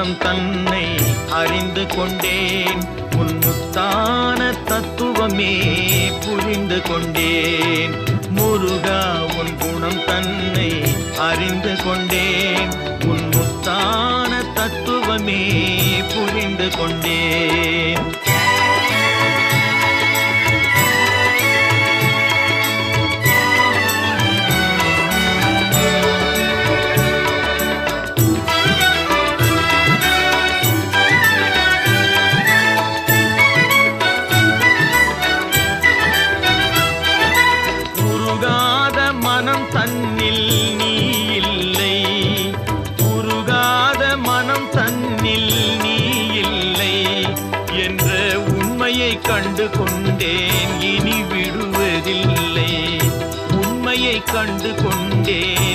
குணம் தன்னை அறிந்து கொண்டேன். உன் முத்தான தத்துவமே புரிந்து கொண்டேன். முருகா உன் குணம் தன்னை அறிந்து கொண்டேன். உன் முத்தான தத்துவமே புரிந்து கொண்டேன். மனம் தன்னில் நீ இல்லை, உருகாத மனம் தன்னில் நீ இல்லை என்ற உண்மையை கண்டு கொண்டேன். இனி விடுவதில்லை, உண்மையை கண்டு கொண்டேன்.